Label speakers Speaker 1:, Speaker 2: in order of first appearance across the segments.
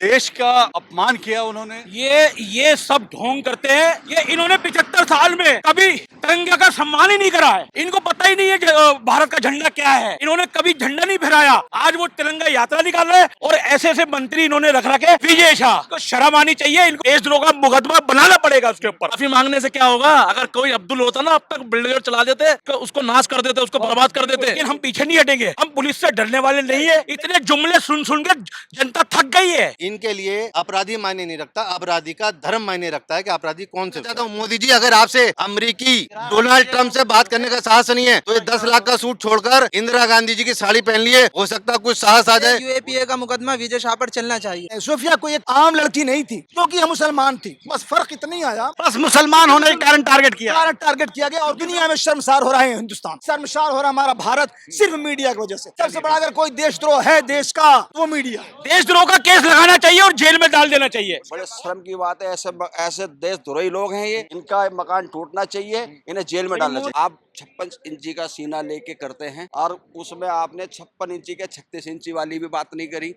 Speaker 1: देश का अपमान किया उन्होंने।
Speaker 2: ये सब ढोंग करते हैं। ये इन्होंने 75 साल में कभी तिरंगे का सम्मान ही नहीं करा है। इनको पता ही नहीं है भारत का झंडा क्या है। इन्होंने कभी झंडा नहीं फहराया। आज वो तिरंगा यात्रा निकाल रहे हैं और ऐसे ऐसे मंत्री इन्होंने रख रखे। विजय शाह को शर्म आनी चाहिए। इनको देशद्रोह का मुकदमा बनाना पड़ेगा उसके ऊपर।
Speaker 3: माफी मांगने से क्या होगा? अगर कोई अब्दुल होता ना, अब तक बिल्डर चला देते तो उसको नाश कर देते, उसको बर्बाद कर देते।
Speaker 2: लेकिन हम पीछे नहीं हटेंगे। हम पुलिस से डरने वाले नहीं है। इतने जुमले सुन सुन के जनता थक गई है।
Speaker 4: इनके लिए अपराधी मायने नहीं रखता, अपराधी का धर्म मायने रखता है कि अपराधी कौन से। चाहता हूँ मोदी जी, अगर आपसे अमेरिकी डोनाल्ड ट्रंप से बात करने का साहस नहीं है तो ये 10 लाख का सूट छोड़कर इंदिरा गांधी जी की साड़ी पहन लिए, हो सकता है कुछ साहस आ जाए।
Speaker 5: यूएपीए का मुकदमा विजय शाह पर चलना चाहिए।
Speaker 6: सोफिया कोई एक आम लड़की नहीं थी क्योंकि हम मुसलमान थी, बस फर्क इतना ही आया।
Speaker 2: बस मुसलमान होने के कारण टारगेट
Speaker 6: किया गया और दुनिया में शर्मसार हो रहा है हिंदुस्तान, शर्मसार हो रहा हमारा भारत सिर्फ मीडिया की वजह से। सबसे बड़ा अगर कोई देशद्रोह है देश का वो मीडिया।
Speaker 2: देशद्रोह का केस लगाना चाहिए और जेल में डाल देना चाहिए।
Speaker 7: बड़े शर्म की बात है, ऐसे देशद्रोही लोग हैं ये। इनका मकान टूटना चाहिए, इन्हें जेल में डालना चाहिए। आप 56 इंची का सीना लेके करते हैं और उसमें आपने 56 इंची के 36 इंची वाली भी बात नहीं करी।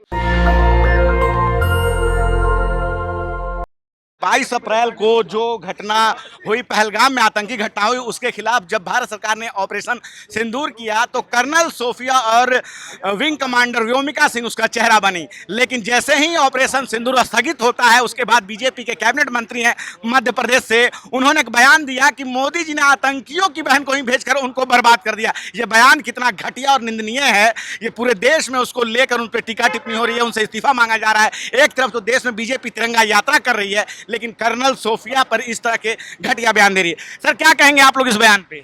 Speaker 8: 22 अप्रैल को जो घटना हुई, पहलगाम में आतंकी घटना हुई, उसके खिलाफ जब भारत सरकार ने ऑपरेशन सिंदूर किया तो कर्नल सोफिया और विंग कमांडर व्योमिका सिंह उसका चेहरा बनी। लेकिन जैसे ही ऑपरेशन सिंदूर स्थगित होता है उसके बाद बीजेपी के कैबिनेट मंत्री हैं मध्य प्रदेश से, उन्होंने एक बयान दिया कि मोदी जी ने आतंकियों की बहन को ही भेजकर उनको बर्बाद कर दिया। ये बयान कितना घटिया और निंदनीय है, ये पूरे देश में उसको लेकर उन पर टीका टिप्पणी हो रही है, उनसे इस्तीफा मांगा जा रहा है। एक तरफ तो देश में बीजेपी तिरंगा यात्रा कर रही है लेकिन कर्नल सोफिया पर इस तरह के घटिया बयान दे रही है। सर क्या कहेंगे आप लोग इस बयान पे?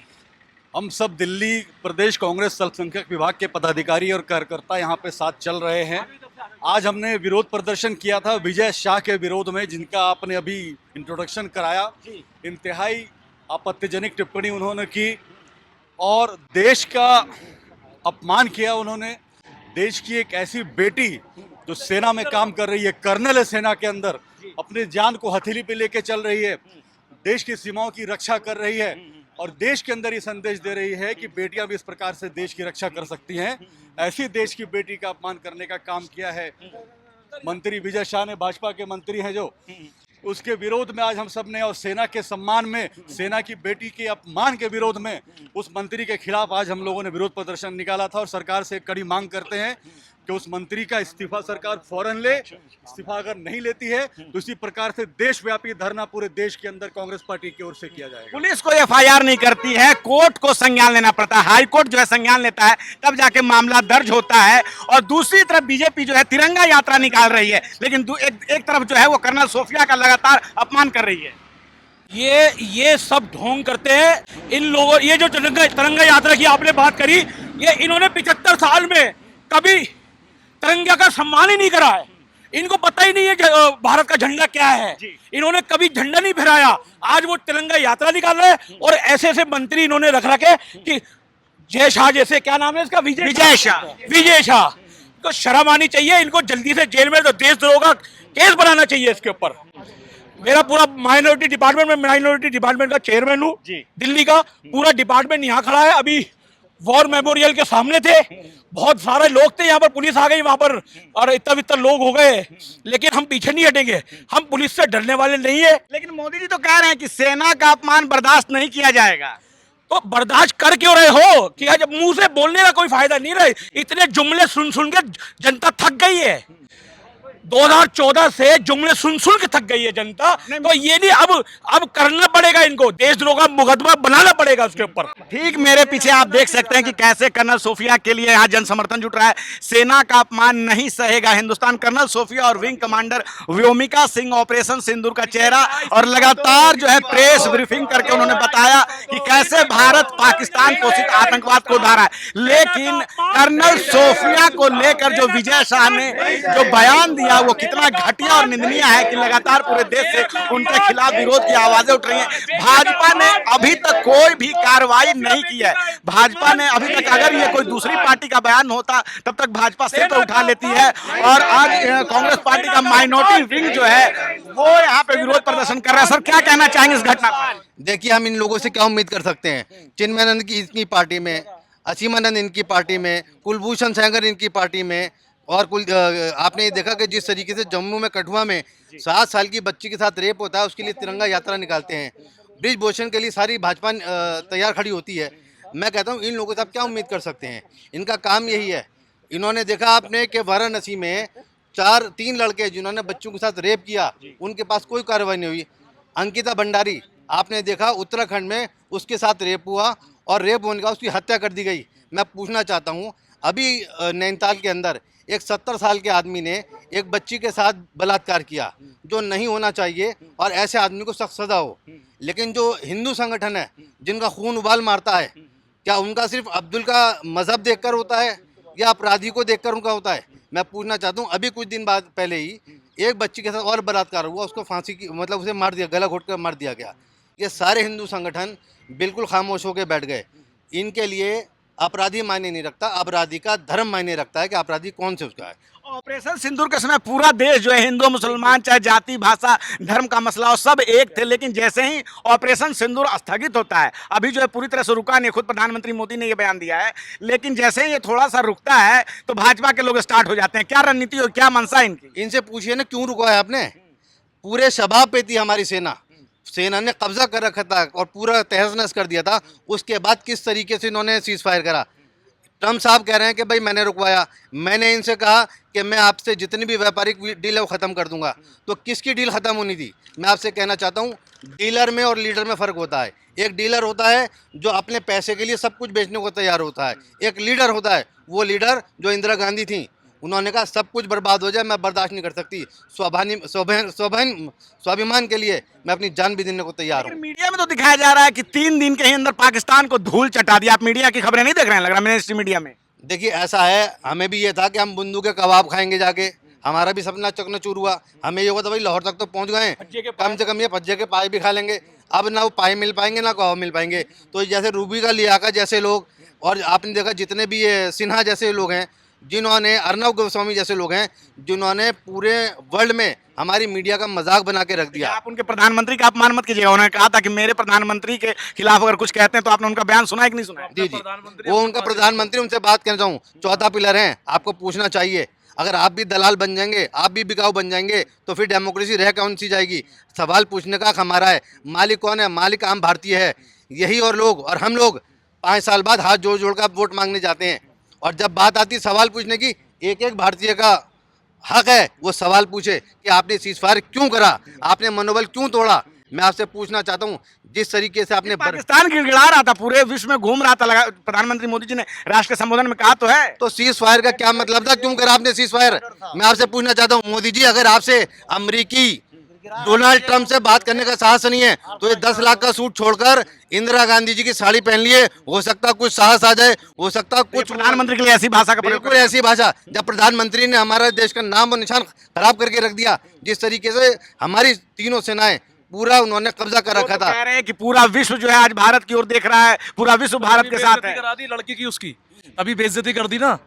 Speaker 1: हम सब दिल्ली प्रदेश कांग्रेस अल्पसंख्यक विभाग के पदाधिकारी और कार्यकर्ता यहाँ पे साथ चल रहे हैं। आज हमने विरोध प्रदर्शन किया था विजय शाह के विरोध में, जिनका आपने अभी इंट्रोडक्शन कराया। इंतहाई आपत्तिजनक टिप्पणी उन्होंने की और देश का अपमान किया उन्होंने। देश की एक ऐसी बेटी जो सेना में काम कर रही है, कर्नल है सेना के अंदर, अपने जान को हथेली पे लेके चल रही है, देश की सीमाओं की रक्षा कर रही है और देश के अंदर ये संदेश दे रही है कि बेटियां भी इस प्रकार से देश की रक्षा कर सकती हैं। ऐसी देश की बेटी का अपमान करने का काम किया है मंत्री विजय शाह ने, भाजपा के मंत्री हैं जो, उसके विरोध में आज हम सब ने और सेना के सम्मान में, सेना की बेटी के अपमान के विरोध में उस मंत्री के खिलाफ आज हम लोगों ने विरोध प्रदर्शन निकाला था और सरकार से कड़ी मांग करते हैं कि उस मंत्री का इस्तीफा सरकार फौरन ले। इस्तीफा अगर नहीं लेती है तो इसी प्रकार से देशव्यापी धरना पूरे देश के अंदर कांग्रेस पार्टी की ओर से किया जाएगा।
Speaker 8: पुलिस को एफआईआर नहीं करती है, कोर्ट को संज्ञान लेना पड़ता है, हाई कोर्ट जो है संज्ञान लेता है, तब जाके मामला दर्ज होता है। और दूसरी तरफ बीजेपी जो है तिरंगा यात्रा निकाल रही है लेकिन एक तरफ जो है वो कर्नल सोफिया का लगातार अपमान कर रही है।
Speaker 2: ये सब ढोंग करते हैं इन लोगों। ये जो तिरंगा यात्रा की आपने बात करी, ये इन्होंने 75 साल में कभी तिरंगे का सम्मान ही नहीं करा है। इनको पता ही नहीं है भारत का झंडा क्या है। इन्होंने कभी झंडा नहीं फहराया। आज वो तिरंगा यात्रा निकाल रहे हैं और ऐसे ऐसे मंत्री इन्होंने रख रखे कि जय शाह जैसे, क्या नाम है इसका, विजय शाह को शर्म आनी चाहिए। इनको जल्दी से जेल में, तो देशद्रोह का केस बनाना चाहिए इसके ऊपर। मेरा पूरा माइनॉरिटी डिपार्टमेंट में, माइनॉरिटी डिपार्टमेंट का चेयरमैन हूँ दिल्ली का। पूरा डिपार्टमेंट यहाँ खड़ा है। अभी वॉर मेमोरियल के सामने थे, बहुत सारे लोग थे यहाँ पर, पुलिस आ गई वहां पर और इतना लोग हो गए। लेकिन हम पीछे नहीं हटेंगे। हम पुलिस से डरने वाले नहीं है।
Speaker 8: लेकिन मोदी जी तो कह रहे हैं कि सेना का अपमान बर्दाश्त नहीं किया जाएगा।
Speaker 2: तो बर्दाश्त कर क्यों रहे हो कि आज मुंह से बोलने का कोई फायदा नहीं रहे। इतने जुमले सुन सुन के जनता थक गई है। 2014 से जुमले सुन के थक गई है जनता। तो ये नहीं, अब करना पड़ेगा इनको, देशद्रोह का मुकदमा बनाना पड़ेगा उसके ऊपर।
Speaker 8: ठीक मेरे पीछे आप देख सकते हैं कि कैसे कर्नल सोफिया के लिए यहाँ जन समर्थन जुट रहा है। सेना का अपमान नहीं सहेगा हिंदुस्तान। कर्नल सोफिया और wing commander Vyomika Singh operation Sindoor का चेहरा, और लगातार जो है प्रेस ब्रीफिंग करके उन्होंने बताया कि कैसे भारत पाकिस्तान पोषित आतंकवाद को उड़ा रहा है। लेकिन कर्नल सोफिया को लेकर जो विजय शाह ने जो बयान दिया वो कितना घटिया और निंदनीय है कि लगातार पूरे देश से उनके खिलाफ विरोध की आवाजें उठ रही हैं। भाजपा ने अभी तक कोई भी कार्रवाई नहीं की है। भाजपा ने अभी तक, अगर ये कोई दूसरी पार्टी का बयान होता तब तक भाजपा सिर पर उठा लेती है। और आज कांग्रेस पार्टी का माइनॉरिटी विंग जो है वो यहाँ पे विरोध प्रदर्शन कर रहा है। सर क्या कहना चाहेंगे इस घटना पर?
Speaker 4: देखिए, हम इन लोगों से क्या उम्मीद कर सकते हैं। चिन्मयानंद की इनकी पार्टी में, असीमानंद इनकी पार्टी में, कुलभूषण सेंगर इनकी पार्टी में, और कुल आपने ये देखा कि जिस तरीके से जम्मू में कठुआ में 7 साल की बच्ची के साथ रेप होता है, उसके लिए तिरंगा यात्रा निकालते हैं। ब्रिज भूषण के लिए सारी भाजपा तैयार खड़ी होती है। मैं कहता हूँ इन लोगों से आप क्या उम्मीद कर सकते हैं, इनका काम यही है। इन्होंने देखा आपने कि वाराणसी में 3 लड़के जिन्होंने बच्चों के साथ रेप किया, उनके पास कोई कार्रवाई नहीं हुई। अंकिता भंडारी आपने देखा उत्तराखंड में उसके साथ रेप हुआ और रेप होने का उसकी हत्या कर दी गई। मैं पूछना चाहता हूँ अभी नैनीताल के अंदर एक 70 साल के आदमी ने एक बच्ची के साथ बलात्कार किया, जो नहीं होना चाहिए और ऐसे आदमी को सख्त सजा हो। लेकिन जो हिंदू संगठन है जिनका खून उबाल मारता है, क्या उनका सिर्फ अब्दुल का मजहब देखकर होता है या अपराधी को देखकर उनका होता है? मैं पूछना चाहता हूँ अभी कुछ दिन बाद पहले ही एक बच्ची के साथ और बलात्कार हुआ, उसको फांसी की मतलब उसे मार दिया, गला घोट कर मार दिया गया। ये सारे हिंदू संगठन बिल्कुल खामोश होकर बैठ गए। इनके लिए अपराधी मायने नहीं रखता, अपराधी का धर्म मायने रखता है कि अपराधी कौन से उसका है।
Speaker 8: ऑपरेशन सिंदूर के समय पूरा देश जो है हिंदू मुसलमान चाहे जाति भाषा धर्म का मसला हो सब एक थे, लेकिन जैसे ही ऑपरेशन सिंदूर स्थगित होता है, अभी जो है पूरी तरह से रुका नहीं, खुद प्रधानमंत्री मोदी ने ये बयान दिया है, लेकिन जैसे ही ये थोड़ा सा रुकता है तो भाजपा के लोग स्टार्ट हो जाते हैं। क्या रणनीति और क्या मंशा इनकी?
Speaker 4: इनसे पूछिए ना क्यों रुका है आपने? पूरे शबाब पे थी हमारी सेना ने कब्जा कर रखा था और पूरा तहस नहस कर दिया था। उसके बाद किस तरीके से इन्होंने सीज फायर करा। ट्रम्प साहब कह रहे हैं कि भाई मैंने रुकवाया, मैंने इनसे कहा कि मैं आपसे जितनी भी व्यापारिक डील है वो ख़त्म कर दूंगा। तो किसकी डील ख़त्म होनी थी? मैं आपसे कहना चाहता हूँ डीलर में और लीडर में फ़र्क होता है। एक डीलर होता है जो अपने पैसे के लिए सब कुछ बेचने को तैयार होता है, एक लीडर होता है वो लीडर जो इंदिरा गांधी थी, उन्होंने कहा सब कुछ बर्बाद हो जाए मैं बर्दाश्त नहीं कर सकती, स्वाभिमान के लिए मैं अपनी जान भी देने को तैयार हूँ।
Speaker 8: मीडिया में तो दिखाया जा रहा है कि 3 दिन के ही अंदर पाकिस्तान को धूल चटा दिया। आप मीडिया की खबरें नहीं देख रहे हैं, लग रहा है मेन स्ट्रीम मीडिया में।
Speaker 4: देखिए ऐसा है, हमें भी ये था कि हम बुंदू के कबाब खाएंगे जाके, हमारा भी सपना चकनाचूर हुआ। हमें ये हुआ था भाई लाहौर तक तो पहुंच गए, कम से कम ये भज्जे के पाए भी खा लेंगे। अब ना वो पाए मिल पाएंगे ना कबाब मिल पाएंगे। तो जैसे रूबी का लियाका जैसे लोग, और आपने देखा जितने भी ये सिन्हा जैसे लोग हैं, जिन्होंने अर्नब गोस्वामी जैसे लोग हैं, जिन्होंने पूरे वर्ल्ड में हमारी मीडिया का मजाक बना के रख दिया।
Speaker 8: आप उनके प्रधानमंत्री का अपमान मत कीजिएगा। उन्होंने कहा था कि मेरे प्रधानमंत्री के खिलाफ अगर कुछ कहते हैं तो आपने उनका बयान सुना है कि नहीं सुना है?
Speaker 4: जी, वो उनका प्रधानमंत्री, उनसे बात करना चाहूँ। चौथा पिलर है, आपको पूछना चाहिए। अगर आप भी दलाल बन जाएंगे, आप भी बिकाऊ बन जाएंगे, तो फिर डेमोक्रेसी रह कौन सी जाएगी? सवाल पूछने का हक हमारा है। मालिक कौन है? मालिक आम भारतीय है। यही और लोग और हम लोग 5 साल बाद हाथ जोड़ जोड़ कर वोट मांगने जाते हैं, और जब बात आती सवाल पूछने की, एक एक भारतीय का हक है वो सवाल पूछे कि आपने सीजफायर क्यों करा, आपने मनोबल क्यों तोड़ा। मैं आपसे पूछना चाहता हूँ जिस तरीके से आपने
Speaker 8: पाकिस्तान गिड़गिड़ा रहा था, पूरे विश्व में घूम रहा था, प्रधानमंत्री मोदी जी ने राष्ट्र के संबोधन में कहा तो है।
Speaker 4: तो सीज फायर का क्या मतलब था? क्यों करा आपने सीज फायर? मैं आपसे पूछना चाहता हूँ मोदी जी, अगर आपसे अमेरिकी डोनाल्ड ट्रम्प से बात करने का साहस नहीं है तो ये 10 लाख का सूट छोड़कर इंदिरा गांधी जी की साड़ी पहन लिए, हो सकता कुछ साहस आ जाए, हो सकता कुछ।
Speaker 8: प्रधानमंत्री के लिए ऐसी भाषा का प्रयोग,
Speaker 4: बिल्कुल ऐसी भाषा, जब प्रधानमंत्री ने हमारे देश का नाम और निशान खराब करके रख दिया, जिस तरीके से हमारी तीनों सेनाएं पूरा उन्होंने कब्जा कर रखा था।
Speaker 8: कह रहे हैं कि पूरा विश्व जो है आज भारत की ओर देख रहा है, पूरा विश्व भारत के साथ है।
Speaker 3: करा दी लड़की की, उसकी अभी बेइज्जती कर दी ना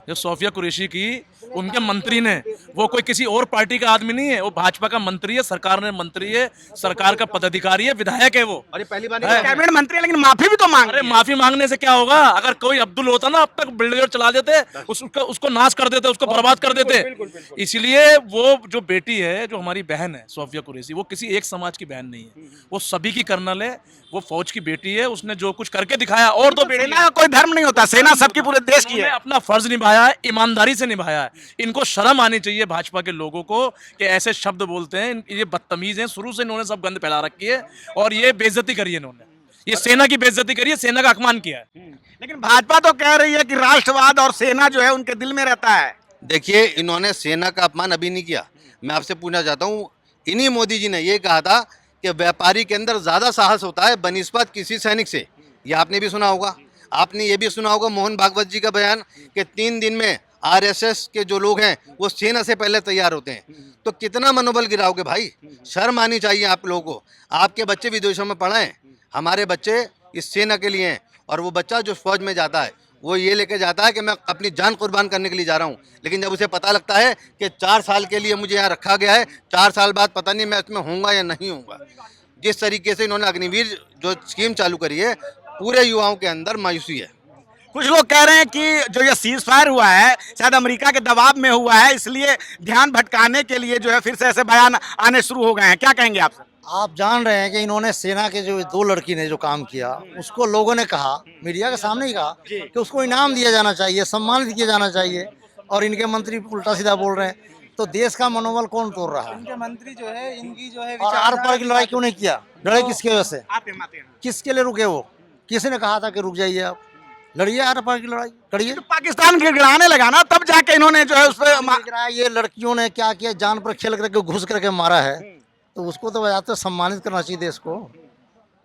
Speaker 3: जो सोफिया कुरैशी की, उनके मंत्री ने। वो कोई किसी और पार्टी का आदमी नहीं है, वो भाजपा का मंत्री है, सरकार में मंत्री है, सरकार का पदाधिकारी है, विधायक है वो।
Speaker 4: अरे पहली बार
Speaker 8: कैबिनेट मंत्री है, लेकिन माफी भी तो मांग।
Speaker 3: अरे माफी मांगने से क्या होगा? अगर कोई अब्दुल होता ना, अब तक बिल्डर चला देते, उसको नाश कर देते, उसको बर्बाद कर देते। इसलिए वो जो बेटी है, जो हमारी बहन है सोफिया कुरैशी, वो किसी एक समाज की बहन नहीं है, वो सभी की कर्नल है, वो फौज की बेटी है। उसने जो कुछ करके दिखाया, और तो
Speaker 8: सेना का कोई धर्म नहीं होता, सेना सबकी पूरे देश की है।
Speaker 3: अपना फर्ज निभाया है, ईमानदारी से निभाया है। इनको शर्म आनी चाहिए भाजपा के लोगों को कि ऐसे शब्द बोलते हैं। ये बदतमीज हैं, शुरू से इन्होंने सब गंद फैला रखी है और ये बेइज्जती करी है इन्होंने, ये सेना की बेइज्जती करी है, सेना का अपमान किया है।
Speaker 8: लेकिन भाजपा तो कह रही है कि राष्ट्रवाद और सेना जो है उनके दिल में रहता है।
Speaker 4: देखिए इन्होंने सेना का अपमान अभी नहीं किया। मैं आपसे पूछना चाहता हूँ, इन्हीं मोदी जी ने ये कहा था कि व्यापारी के अंदर ज्यादा साहस होता है बनिस्बत किसी सैनिक से। ये आपने भी सुना होगा। आपने ये भी सुना होगा मोहन भागवत जी का बयान कि 3 दिन में आरएसएस के जो लोग हैं वो सेना से पहले तैयार होते हैं। तो कितना मनोबल गिराओगे भाई? शर्म आनी चाहिए आप लोगों को। आपके बच्चे विदेशों में पढ़े हैं, हमारे बच्चे इस सेना के लिए हैं। और वो बच्चा जो फौज में जाता है वो ये लेके जाता है कि मैं अपनी जान कुर्बान करने के लिए जा रहा हूँ, लेकिन जब उसे पता लगता है कि 4 साल के लिए मुझे यहाँ रखा गया है, 4 साल बाद पता नहीं मैं इसमें होऊंगा या नहीं होऊंगा। जिस तरीके से इन्होंने अग्निवीर जो स्कीम चालू करी है, पूरे युवाओं के अंदर मायूसी है।
Speaker 8: कुछ लोग कह रहे हैं कि जो ये सीज फायर हुआ है शायद अमेरिका के दबाव में हुआ है, इसलिए ध्यान भटकाने के लिए जो है फिर से ऐसे बयान आने शुरू हो गए हैं। क्या कहेंगे आप सर?
Speaker 9: आप जान रहे हैं कि इन्होंने सेना के जो 2 लड़की ने जो काम किया उसको लोगों ने कहा, मीडिया के सामने ही कहा कि उसको इनाम दिया जाना चाहिए, सम्मानित किया जाना चाहिए, और इनके मंत्री उल्टा सीधा बोल रहे हैं। तो देश का मनोबल कौन तोड़ रहा है?
Speaker 5: इनके मंत्री जो है इनकी जो है
Speaker 9: और आर पार की लड़ाई क्यों नहीं किया? लड़ाई किसकी वजह से?
Speaker 8: आते हैं।
Speaker 9: किसके लिए रुके वो? किसी ने कहा था कि रुक जाइए, आप लड़िए आर पार की लड़ाई, करिए।
Speaker 8: तो पाकिस्तान गिड़गिड़ाने लगा ना, तब जाके इन्होंने जो है उस पर
Speaker 9: ये लड़कियों ने क्या किया, जान पर खेल करके घुस करके मारा है, तो उसको तो वजह सम्मानित करना चाहिए देश को,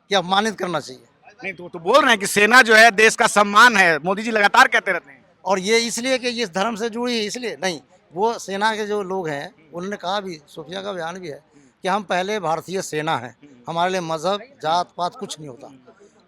Speaker 9: कि अपमानित करना चाहिए?
Speaker 8: नहीं तो बोल रहे हैं कि सेना जो है देश का सम्मान है, मोदी जी लगातार कहते रहते हैं।
Speaker 9: और ये इसलिए कि ये इस धर्म से जुड़ी है, इसलिए नहीं। वो सेना के जो लोग हैं उन्होंने कहा भी, सोफिया का बयान भी है कि हम पहले भारतीय सेना हैं, हमारे लिए मजहब जात पात कुछ नहीं होता,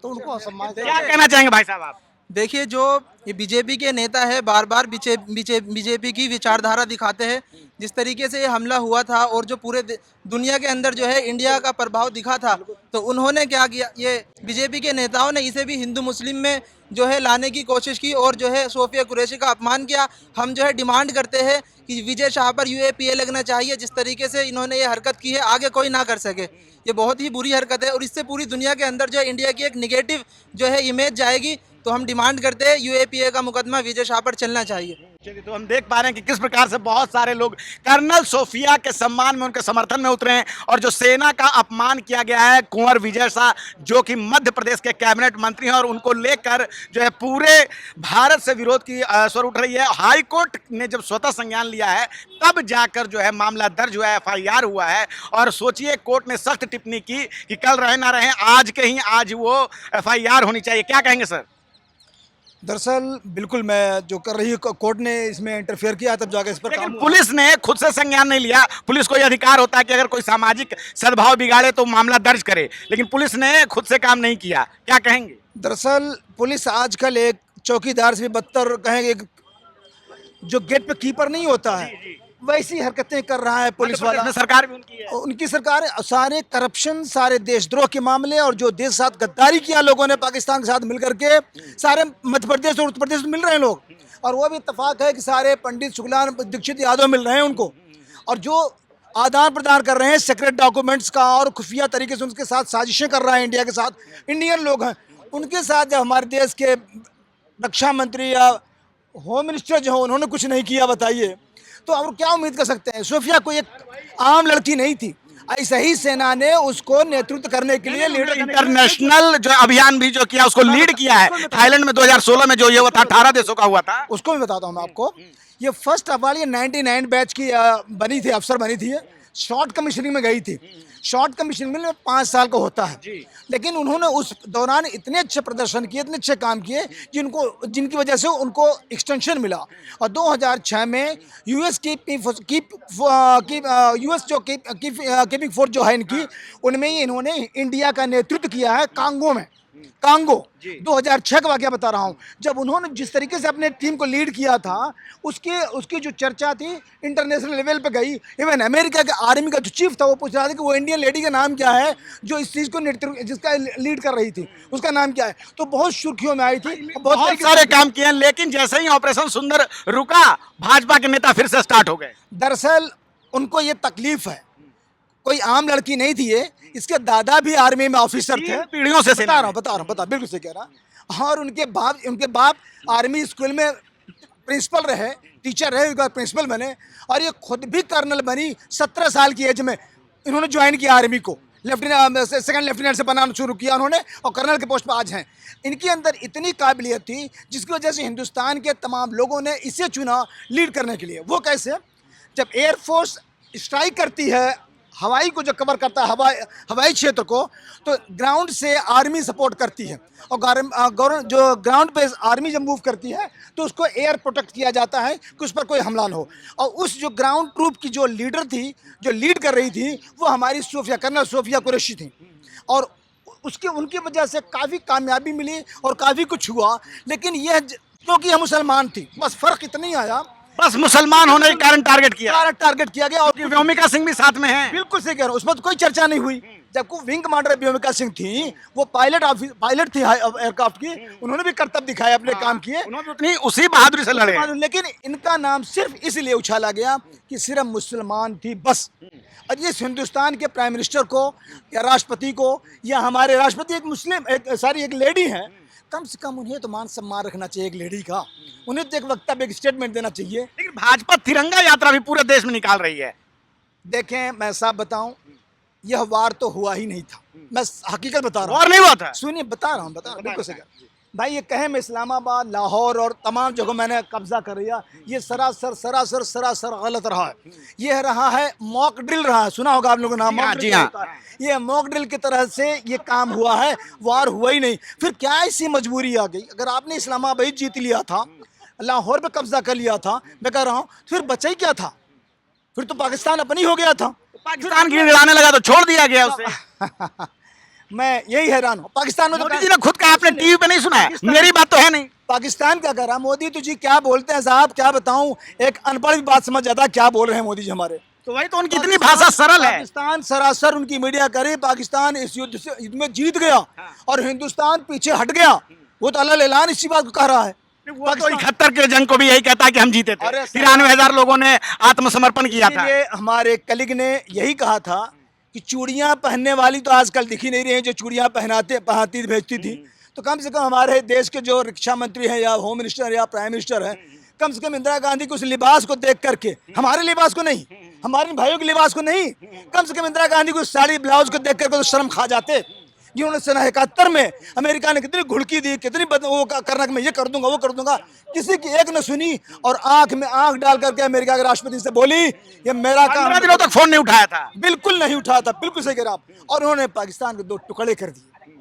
Speaker 9: तो उनको सम्मान।
Speaker 8: क्या कहना चाहेंगे भाई साहब आप?
Speaker 5: देखिए, जो ये बीजेपी के नेता है बार बार बीजेपी की विचारधारा दिखाते हैं। जिस तरीके से ये हमला हुआ था और जो पूरे दुनिया के अंदर जो है इंडिया का प्रभाव दिखा था, तो उन्होंने क्या किया, ये बीजेपी के नेताओं ने इसे भी हिंदू मुस्लिम में जो है लाने की कोशिश की और जो है सोफिया कुरैशी का अपमान किया। हम जो है डिमांड करते हैं कि विजय शाह पर UAPA लगना चाहिए। जिस तरीके से इन्होंने ये हरकत की है आगे कोई ना कर सके, ये बहुत ही बुरी हरकत है और इससे पूरी दुनिया के अंदर जो है इंडिया की एक निगेटिव जो है इमेज जाएगी। तो हम डिमांड करते हैं UAPA का मुकदमा विजय शाह पर चलना चाहिए।
Speaker 8: चलिए, तो हम देख पा रहे हैं कि किस प्रकार से बहुत सारे लोग कर्नल सोफिया के सम्मान में, उनके समर्थन में उतरे हैं, और जो सेना का अपमान किया गया है कुंवर विजय शाह जो कि मध्य प्रदेश के कैबिनेट मंत्री हैं, और उनको लेकर जो है पूरे भारत से विरोध की स्वर उठ रही है। हाई कोर्ट ने जब स्वतः संज्ञान लिया है तब जाकर जो है मामला दर्ज हुआ है, FIR हुआ है, और सोचिए कोर्ट ने सख्त टिप्पणी की कि कल रहे ना रहे आज के ही आज वो FIR होनी चाहिए। क्या कहेंगे सर?
Speaker 6: दरअसल बिल्कुल, मैं जो कर रही है कोर्ट ने इसमें इंटरफेयर किया तब जाकर इस पर
Speaker 8: लेकिन
Speaker 6: काम
Speaker 8: पुलिस ने खुद से संज्ञान नहीं लिया। पुलिस को यह अधिकार होता है कि अगर कोई सामाजिक सद्भाव बिगाड़े तो मामला दर्ज करे, लेकिन पुलिस ने खुद से काम नहीं किया। क्या कहेंगे?
Speaker 6: दरअसल पुलिस आजकल एक चौकीदार से भी बदतर कहेंगे, एक जो गेट पे कीपर नहीं होता है वैसी हरकतें कर रहा है पुलिस वाला।
Speaker 8: सरकार भी उनकी है।
Speaker 6: उनकी सरकार सारे करप्शन, सारे देशद्रोह के मामले, और जो देश साथ गद्दारी किया लोगों ने पाकिस्तान के साथ मिलकर के, सारे मध्य प्रदेश और उत्तर प्रदेश में मिल रहे हैं लोग, और वो भी इत्तेफाक है कि सारे पंडित शुक्लान दीक्षित यादव मिल रहे हैं उनको, और जो आदान प्रदान कर रहे हैं सीक्रेट डॉक्यूमेंट्स का और खुफिया तरीके से उनके साथ साजिशें कर रहा है इंडिया के साथ, इंडियन लोग हैं उनके साथ। जब हमारे देश के रक्षा मंत्री या होम मिनिस्टर जो हो उन्होंने कुछ नहीं किया, बताइए तो अब क्या उम्मीद कर सकते हैं? सोफिया कोई एक आम लड़की नहीं थी, ऐसा ही सेना ने उसको नेतृत्व करने के लिए लीडर
Speaker 8: इंटरनेशनल जो अभियान भी जो किया उसको लीड किया है। थाईलैंड में 2016 में जो ये हुआ था, 18 देशों का हुआ था।
Speaker 6: उसको भी बताता हूँ मैं आपको। ये फर्स्ट ऑफ ऑल ये 99 बैच की बनी थी, अफसर बनी थी, शॉर्ट कमीशनिंग में गई थी। शॉर्ट कमीशनिंग में 5 साल का होता है, लेकिन उन्होंने उस दौरान इतने अच्छे प्रदर्शन किए, इतने अच्छे काम किए जिनकी वजह से उनको एक्सटेंशन मिला। और 2006 में यूएस जो कीपिंग फोर्स जो है इनकी, उनमें ही इन्होंने इंडिया का नेतृत्व किया है कांगो 2006 का वाकया बता रहा हूँ। जब उन्होंने जिस तरीके से अपने टीम को लीड किया था, उसकी जो चर्चा थी इंटरनेशनल लेवल पे गई। इवन अमेरिका के आर्मी का जो चीफ था वो पूछ रहा था कि वो इंडियन लेडी का नाम क्या है जो इस चीज़ को जिसका लीड कर रही थी, उसका नाम क्या है। तो बहुत सुर्खियों में आई थी,
Speaker 8: बहुत सारे काम किए, लेकिन जैसे ही ऑपरेशन सुंदर रुका, भाजपा के नेता फिर से स्टार्ट हो गए।
Speaker 6: दरअसल उनको ये तकलीफ है, कोई आम लड़की नहीं थी ये, इसके दादा भी आर्मी में ऑफिसर थे,
Speaker 8: पीढ़ियों से
Speaker 6: बता रहा हूँ, बिल्कुल सही कह रहा। और उनके बाप आर्मी स्कूल में प्रिंसिपल रहे, टीचर रहे, उसके बाद प्रिंसिपल बने, और ये खुद भी कर्नल बनी 17 साल की एज में। इन्होंने ज्वाइन किया आर्मी को, सेकंड लेफ्टिनेंट से बनाना शुरू किया उन्होंने, और कर्नल के पोस्ट पर आज हैं। इनके अंदर इतनी काबिलियत थी जिसकी वजह से हिंदुस्तान के तमाम लोगों ने इसे चुना लीड करने के लिए। वो कैसे? जब एयरफोर्स स्ट्राइक करती है, हवाई को जो कवर करता है हवाई क्षेत्र को, तो ग्राउंड से आर्मी सपोर्ट करती है, और जो ग्राउंड पे आर्मी जब मूव करती है तो उसको एयर प्रोटेक्ट किया जाता है कि उस पर कोई हमला ना हो। और उस जो ग्राउंड ट्रूप की जो लीडर थी, जो लीड कर रही थी, वो हमारी कर्नल सोफिया कुरैशी थी, और उनकी वजह से काफ़ी कामयाबी मिली और काफ़ी कुछ हुआ। लेकिन यह क्योंकि यह मुसलमान थी, बस फ़र्क इतना ही आया
Speaker 8: बस मुसलमान होने के कारण टारगेट किया,
Speaker 6: टारगेट किया गया। और
Speaker 8: व्योमिका सिंह भी साथ में है।
Speaker 6: बिल्कुल सही कह रहा हूँ, उसमें तो कोई चर्चा नहीं हुई। जबकि विंग कमांडर व्योमिका सिंह थी, वो पायलट थी एयरक्राफ्ट की, उन्होंने भी कर्तव्य दिखाया, अपने काम किए,
Speaker 8: उन्होंने उतनी उसी बहादुरी से लड़े।
Speaker 6: लेकिन इनका नाम सिर्फ इसलिए उछाला गया कि सिर्फ मुसलमान थी बस। और इस हिंदुस्तान के प्राइम मिनिस्टर को या राष्ट्रपति को या हमारे राष्ट्रपति एक लेडी है, कम से कम उन्हें तो मान सम्मान रखना चाहिए एक लेडी का, उन्हें तो एक वक्तव्य, एक स्टेटमेंट देना चाहिए।
Speaker 8: लेकिन भाजपा तिरंगा यात्रा भी पूरे देश में निकाल रही है।
Speaker 6: देखें, मैं साफ बताऊं, यह वार तो हुआ ही नहीं था, मैं हकीकत बता रहा हूँ।
Speaker 8: और नहीं हुआ था।
Speaker 6: सुनिए, बता रहा हूँ बिल्कुल सही भाई। ये कहे मैं इस्लामाबाद, लाहौर और तमाम जगहों मैंने कब्जा कर लिया, ये सरासर गलत रहा है। ये रहा है मॉक ड्रिल रहा है, सुना होगा आप लोगों ने, मॉक ड्रिल होता है। ये मॉक ड्रिल की तरह से ये काम हुआ है, वार हुआ ही नहीं। फिर क्या ऐसी मजबूरी आ गई? अगर आपने इस्लामाबाद जीत लिया था, लाहौर पे कब्जा कर लिया था, मैं कह रहा हूँ, फिर बचा ही क्या था? फिर तो पाकिस्तान अपनी हो गया था।
Speaker 8: पाकिस्तान की लड़ाने लगा तो छोड़ दिया गया उसे।
Speaker 6: मैं यही हैरान हूँ, पाकिस्तान में तो
Speaker 8: मोदी जी ने खुद कहा, आपने टीवी पे नहीं सुना है, मेरी बात तो है नहीं।
Speaker 6: पाकिस्तान क्या कर रहा? मोदी तो जी क्या बोलते हैं साहब, क्या बताऊं, एक अनपढ़ भी बात समझ जाता क्या बोल रहे हैं मोदी जी हमारे।
Speaker 8: तो वही तो, उनकी इतनी भाषा सरल है।
Speaker 6: पाकिस्तान सरासर उनकी मीडिया करे, पाकिस्तान इस युद्ध में जीत गया और हिंदुस्तान पीछे हट गया। वो तो अल्लाह ऐलान इसी बात को कह रहा है।
Speaker 8: वो तो 71 के जंग को भी यही कहता है कि हम जीते थे, 93,000 लोगों ने आत्मसमर्पण किया था।
Speaker 6: हमारे कलीग ने यही कहा था कि चूड़ियां पहनने वाली तो आजकल दिखी नहीं रही है, जो चूड़ियां पहनाती भेजती थी। तो कम से कम हमारे देश के जो रक्षा मंत्री हैं या होम मिनिस्टर या प्राइम मिनिस्टर हैं, कम से कम इंदिरा गांधी के उस लिबास को देख करके, हमारे लिबास को नहीं, हमारे भाइयों के लिबास को नहीं, कम से कम इंदिरा गांधी को साड़ी ब्लाउज को देख करके तो शर्म खा जाते। जिन्होंने सन 71 में अमेरिका ने कितनी घुड़की दी, कितनी वो करना कि मैं ये कर दूंगा, वो कर दूंगा, किसी की एक न सुनी और आंख में आंख डाल करके अमेरिका के राष्ट्रपति से बोली ये मेरा काम।
Speaker 8: 15 दिनों तक फोन नहीं उठाया था।
Speaker 6: बिल्कुल नहीं उठाया था, बिल्कुल सही कह रहे आप। और उन्होंने पाकिस्तान के 2 टुकड़े कर दिए,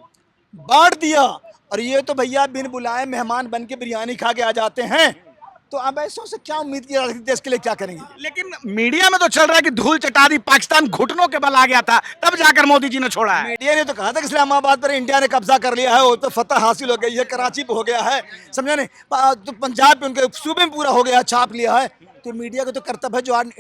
Speaker 6: बांट दिया। और ये तो भैया बिन बुलाए मेहमान बन के बिरयानी खा के आ जाते हैं। तो अब ऐसों से क्या उम्मीद किया देश के लिए क्या करेंगे?
Speaker 8: लेकिन मीडिया में तो चल रहा है कि धूल चटा दी, पाकिस्तान घुटनों के बल आ गया था, तब जाकर मोदी जी ने छोड़ा है।
Speaker 6: मीडिया ने तो कहा था कि इस्लामाबाद पर इंडिया ने कब्जा कर लिया है, वो तो फतह हासिल हो गई है, कराची पे हो गया है, समझा नहीं, तो पंजाब पे उनके सूबे में पूरा हो गया, छाप लिया है। तो मीडिया का तो कर्तव्य है जो आज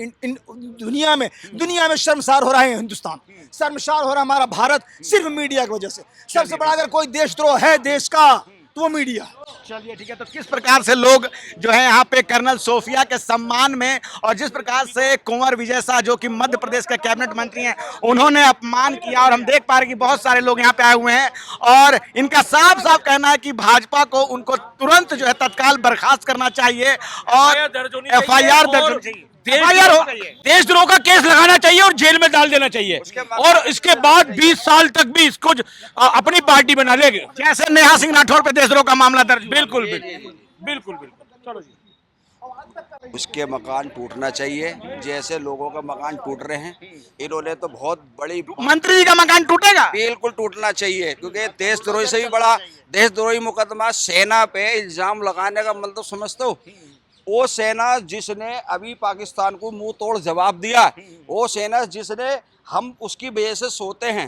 Speaker 6: दुनिया में शर्मसार हो रहा है हिंदुस्तान, शर्मसार हो रहा है हमारा भारत, सिर्फ मीडिया की वजह से। सबसे बड़ा अगर कोई देशद्रोह है देश का तो वो मीडिया।
Speaker 8: चलिए ठीक है, तो किस प्रकार से लोग जो है यहाँ पे कर्नल सोफिया के सम्मान में, और जिस प्रकार से कुंवर विजय शाह जो कि मध्य प्रदेश के कैबिनेट मंत्री हैं, उन्होंने अपमान किया, और हम देख पा रहे हैं कि बहुत सारे लोग यहाँ पे आए हुए हैं और इनका साफ साफ कहना है कि भाजपा को उनको तुरंत जो है तत्काल बर्खास्त करना चाहिए और FIR दर्ज होनी चाहिए।
Speaker 2: देशद्रोह का केस लगाना चाहिए और जेल में डाल देना चाहिए, और इसके बाद 20 साल तक भी इसको अपनी पार्टी बना लेंगे,
Speaker 8: जैसे नेहा सिंह राठौर पे देशद्रोह का मामला दर्ज।
Speaker 2: बिल्कुल बिल्कुल। चलो जी।
Speaker 7: उसके मकान टूटना चाहिए, जैसे लोगों का मकान टूट रहे हैं, इन्होंने तो बहुत बड़ी।
Speaker 8: मंत्री जी का मकान टूटेगा?
Speaker 7: बिल्कुल टूटना चाहिए, क्योंकि देशद्रोही से भी बड़ा देशद्रोही मुकदमा सेना पे इल्जाम लगाने का मतलब समझते हो। वो सेना जिसने अभी पाकिस्तान को मुंह तोड़ जवाब दिया, वो सेना जिसने हम उसकी वजह से सोते हैं,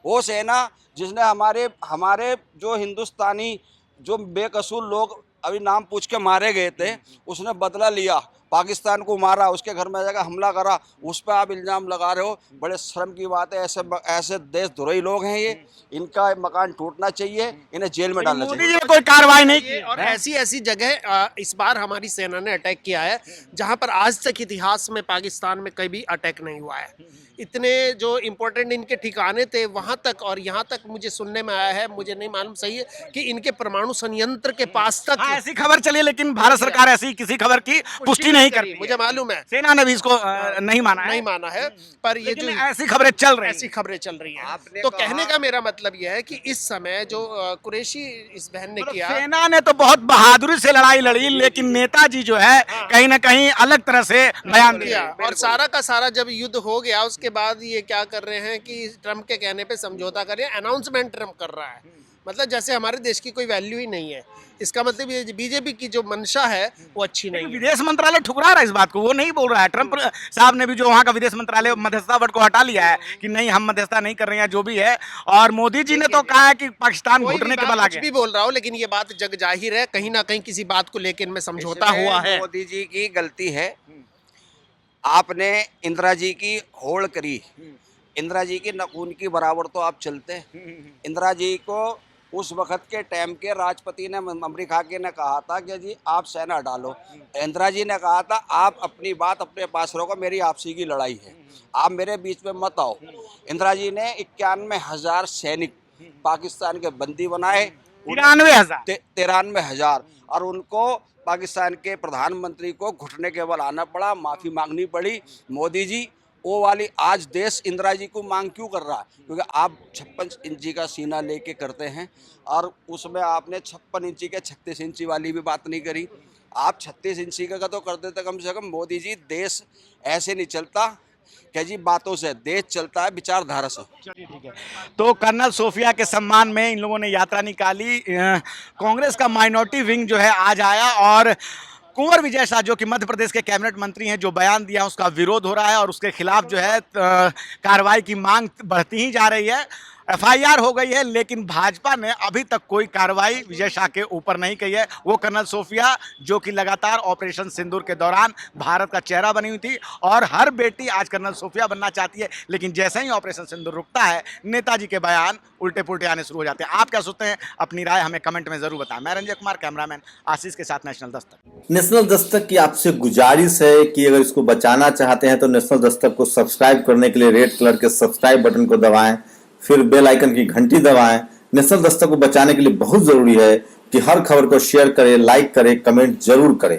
Speaker 7: वो सेना जिसने हमारे जो हिंदुस्तानी जो बेकसूर लोग अभी नाम पूछ के मारे गए थे, उसने बदला लिया, पाकिस्तान को मारा, उसके घर में जाकर हमला करा, उस पर आप इल्ज़ाम लगा रहे हो। बड़े शर्म की बात है, ऐसे देशद्रोही लोग हैं ये, इनका मकान टूटना चाहिए, इन्हें जेल में डालना चाहिए।
Speaker 8: कोई कार्रवाई नहीं की।
Speaker 10: और ऐसी जगह इस बार हमारी सेना ने अटैक किया है जहां पर आज तक इतिहास में पाकिस्तान में कभी अटैक नहीं हुआ है। इतने जो इम्पोर्टेंट इनके ठिकाने थे वहां तक, और यहाँ तक मुझे सुनने में आया है, मुझे नहीं मालूम सही है, कि इनके परमाणु संयंत्र के पास तक
Speaker 8: ऐसी खबर चली, लेकिन भारत सरकार ऐसी किसी खबर की पुष्टि नहीं करती।
Speaker 10: मुझे मालूम है,
Speaker 8: सेना ने भी इसको नहीं माना है,
Speaker 10: पर ये जो
Speaker 8: ऐसी खबरें चल रही
Speaker 10: हैं। तो कहने का मेरा मतलब यह है कि इस समय जो कुरैशी इस बहन ने किया,
Speaker 8: सेना ने तो बहुत बहादुरी से लड़ाई लड़ी, लेकिन नेताजी जो है कहीं ना कहीं अलग तरह से बयान दिया।
Speaker 10: और सारा का सारा जब युद्ध हो गया उसके बाद ये क्या कर रहे हैं कि ट्रम्प के कहने पे समझौता कर रहे हैं, अनाउंसमेंट ट्रम्प कर रहा है। मतलब जैसे हमारे देश की कोई वैल्यू ही नहीं है। इसका मतलब ये बीजेपी की जो मंशा है वो अच्छी नहीं है।
Speaker 8: विदेश मंत्रालय ठुकरा रहा है इस बात को, वो नहीं बोल रहा है। ट्रंप साहब ने भी जो वहां का विदेश मंत्रालय मध्यस्थता वर्ड को हटा लिया है कि नहीं हम मध्यस्थता नहीं कर रहे हैं जो भी है। और मोदी जी ने तो कहा है कि पाकिस्तान
Speaker 10: कोई
Speaker 8: घुटने
Speaker 10: भी
Speaker 8: के बल
Speaker 10: बात
Speaker 8: आ
Speaker 10: कुछ
Speaker 8: गया।
Speaker 10: भी बोल रहा हूँ, लेकिन ये बात जग जाहिर है कहीं ना कहीं किसी बात को लेकर इनमें समझौता हुआ है।
Speaker 7: मोदी जी की गलती है, आपने इंदिरा जी की होड़ करी। इंदिरा जी की नखून की बराबर तो आप चलते। इंदिरा जी को उस वक्त के टाइम के राष्ट्रपति ने अमेरिका के ने कहा था कि जी आप सेना डालो। इंदिरा जी ने कहा था आप अपनी बात अपने पास रखो, मेरी आपसी की लड़ाई है, आप मेरे बीच में मत आओ। इंदिरा जी ने 91,000 सैनिक पाकिस्तान के बंदी बनाए, 93,000, और उनको पाकिस्तान के प्रधानमंत्री को घुटने के बल आना पड़ा, माफ़ी मांगनी पड़ी। मोदी जी वो वाली आज देश इंदिरा जी को मांग क्यों कर रहा है? क्योंकि आप 56 इंची का सीना लेके करते हैं, और उसमें आपने 56 इंची के 36 इंची वाली भी बात नहीं करी। आप 36 इंची का तो कर देते कम से कम। मोदी जी, देश ऐसे नहीं चलता क्या जी, बातों से देश चलता है, विचारधारा से।
Speaker 8: तो कर्नल सोफिया के सम्मान में इन लोगों ने यात्रा निकाली। कांग्रेस का माइनॉरिटी विंग जो है आज आया और कुंवर विजय शाह जो कि मध्य प्रदेश के कैबिनेट मंत्री हैं, जो बयान दिया उसका विरोध हो रहा है और उसके खिलाफ जो है कार्रवाई की मांग बढ़ती ही जा रही है। एफआईआर हो गई है, लेकिन भाजपा ने अभी तक कोई कार्रवाई विजय शाह के ऊपर नहीं की है। वो कर्नल सोफिया जो कि लगातार ऑपरेशन सिंदूर के दौरान भारत का चेहरा बनी हुई थी और हर बेटी आज कर्नल सोफिया बनना चाहती है, लेकिन जैसे ही ऑपरेशन सिंदूर रुकता है नेताजी के बयान उल्टे पुल्टे आने शुरू हो जाते हैं। आप क्या सोचते हैं? अपनी राय हमें कमेंट में जरूर बताएं। मैं रंजय कुमार, कैमरामैन आशीष के साथ नेशनल दस्तक।
Speaker 11: नेशनल दस्तक की आपसे गुजारिश है कि अगर इसको बचाना चाहते हैं तो नेशनल दस्तक को सब्सक्राइब करने के लिए रेड कलर के सब्सक्राइब बटन को दबाएं, फिर बेल आइकन की घंटी दबाएं। नेशनल दस्तक को बचाने के लिए बहुत जरूरी है कि हर खबर को शेयर करें, लाइक करें, कमेंट जरूर करें।